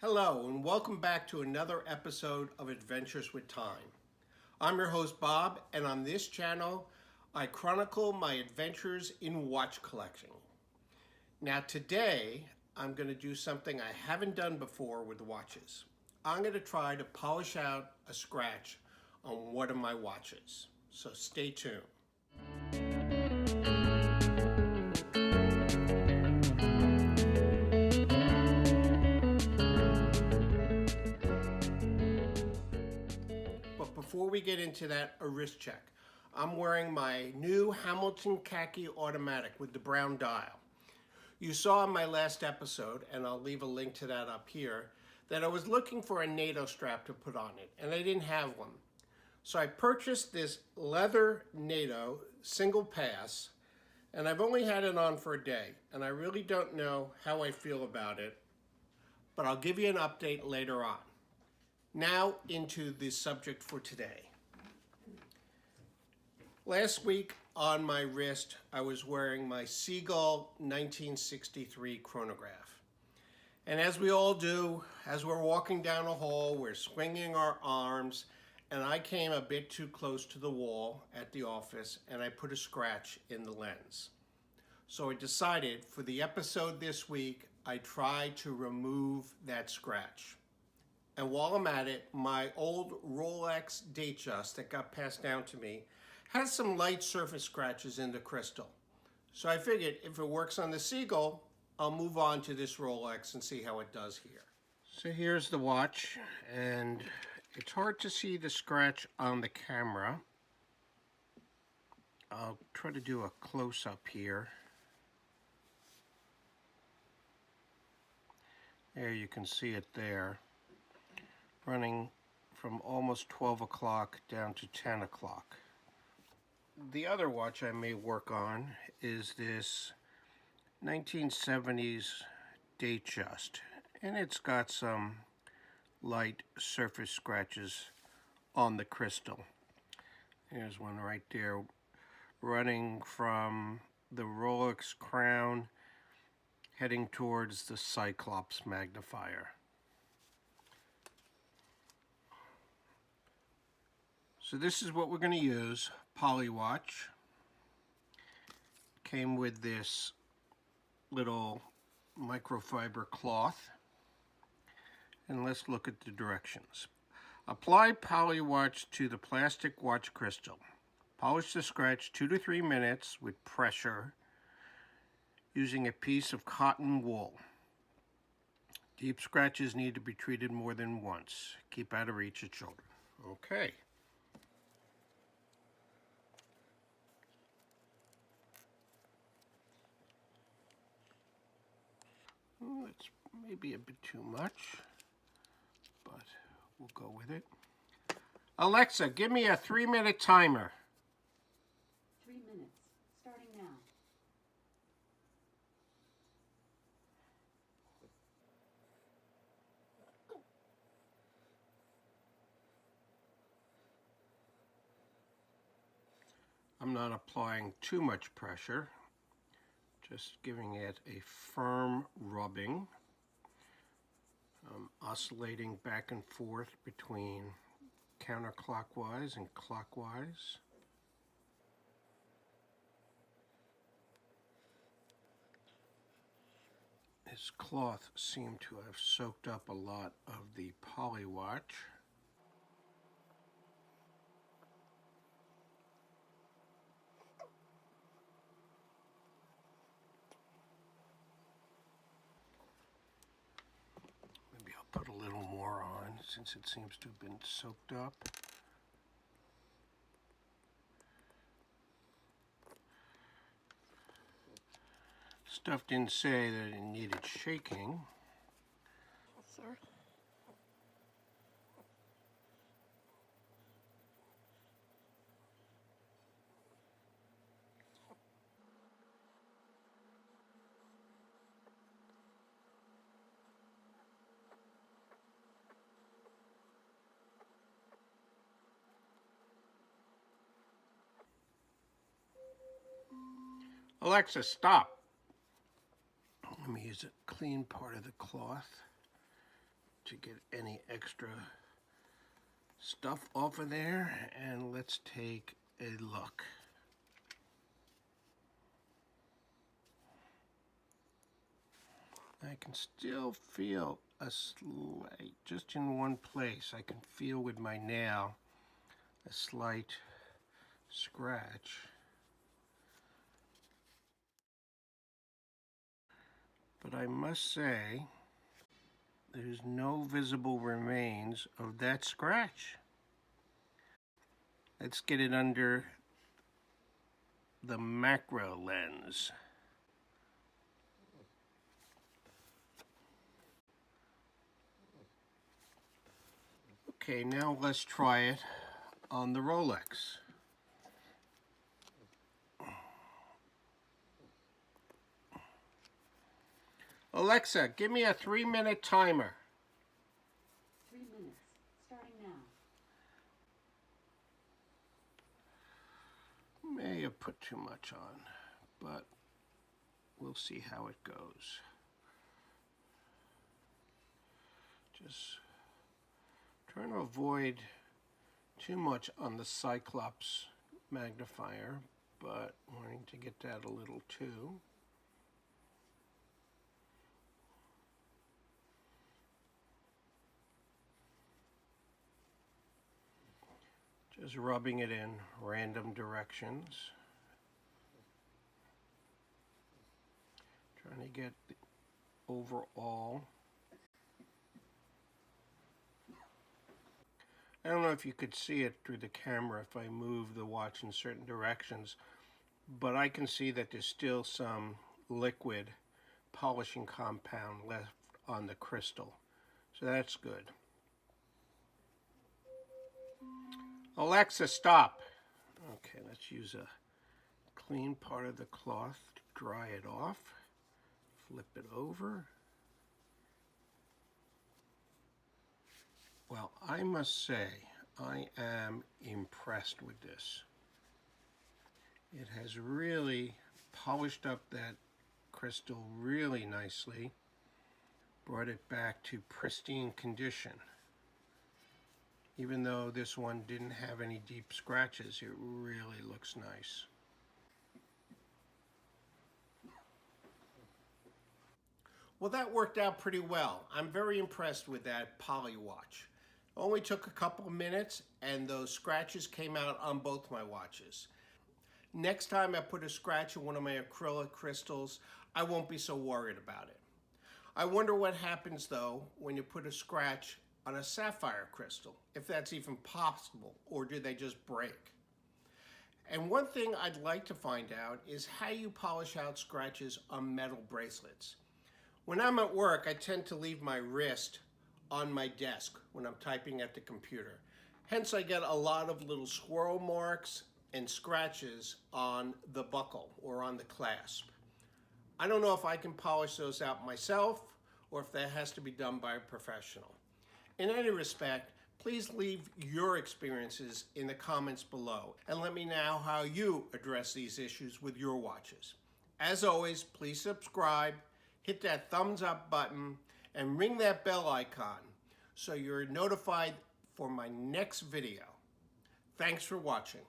Hello, and welcome back to another episode of Adventures with Time. I'm your host, Bob, and on this channel, I chronicle my adventures in watch collecting. Now, today, I'm going to do something I haven't done before with watches. I'm going to try to polish out a scratch on one of my watches. So stay tuned. But before we get into that, a wrist check. I'm wearing my new Hamilton khaki automatic with the brown dial. You saw in my last episode, and I'll leave a link to that up here, that I was looking for a NATO strap to put on it, and I didn't have one. So I purchased this leather NATO single pass, and I've only had it on for a day, and I really don't know how I feel about it, but I'll give you an update later on. Now into the subject for today. Last week on my wrist, I was wearing my Seagull 1963 chronograph. And as we all do, as we're walking down a hall, we're swinging our arms, and I came a bit too close to the wall at the office, and I put a scratch in the lens. So I decided for the episode this week, I'd try to remove that scratch. And while I'm at it, my old Rolex Datejust that got passed down to me has some light surface scratches in the crystal. So I figured if it works on the Seagull, I'll move on to this Rolex and see how it does here. So here's the watch, and it's hard to see the scratch on the camera. I'll try to do a close-up here. There, you can see it there, running from almost 12 o'clock down to 10 o'clock. The other watch I may work on is this 1970s Datejust, and it's got some light surface scratches on the crystal. There's one right there, running from the Rolex crown heading towards the Cyclops magnifier. So this is what we're going to use, Polywatch. Came with this little microfiber cloth. And let's look at the directions. Apply Polywatch to the plastic watch crystal. Polish the scratch 2 to 3 minutes with pressure using a piece of cotton wool. Deep scratches need to be treated more than once. Keep out of reach of children. Okay. That's maybe a bit too much, but we'll go with it. Alexa, give me a 3-minute timer. 3 minutes, starting now. I'm not applying too much pressure, just giving it a firm rubbing. Oscillating back and forth between counterclockwise and clockwise. This cloth seemed to have soaked up a lot of the Polywatch. Put a little more on since it seems to have been soaked up. Stuff didn't say that it needed shaking. Sir? Alexa, stop. Let me use a clean part of the cloth. to get any extra stuff off of there, and let's take a look. I can still feel a slight, just in one place, I can feel with my nail a slight scratch. But I must say, there's no visible remains of that scratch. Let's get it under the macro lens. Okay, now let's try it on the Rolex. Alexa, give me a 3-minute timer. 3 minutes, starting now. May have put too much on, but we'll see how it goes. Just trying to avoid too much on the Cyclops magnifier, but wanting to get that a little too. Just rubbing it in random directions. Trying to get the overall. I don't know if you could see it through the camera if I move the watch in certain directions, but I can see that there's still some liquid polishing compound left on the crystal. So that's good. Alexa, stop. Okay, let's use a clean part of the cloth to dry it off. Flip it over. Well, I must say, I am impressed with this. It has really polished up that crystal really nicely, brought it back to pristine condition. Even though this one didn't have any deep scratches, it really looks nice. Well, that worked out pretty well. I'm very impressed with that Polywatch. Only took a couple of minutes and those scratches came out on both my watches. Next time I put a scratch in one of my acrylic crystals, I won't be so worried about it. I wonder what happens though when you put a scratch on a sapphire crystal, if that's even possible, or do they just break? And one thing I'd like to find out is how you polish out scratches on metal bracelets. When I'm at work, I tend to leave my wrist on my desk when I'm typing at the computer. Hence, I get a lot of little swirl marks and scratches on the buckle or on the clasp. I don't know if I can polish those out myself or if that has to be done by a professional. In any respect, please leave your experiences in the comments below and let me know how you address these issues with your watches. As always, please subscribe, hit that thumbs up button, and ring that bell icon so you're notified for my next video. Thanks for watching.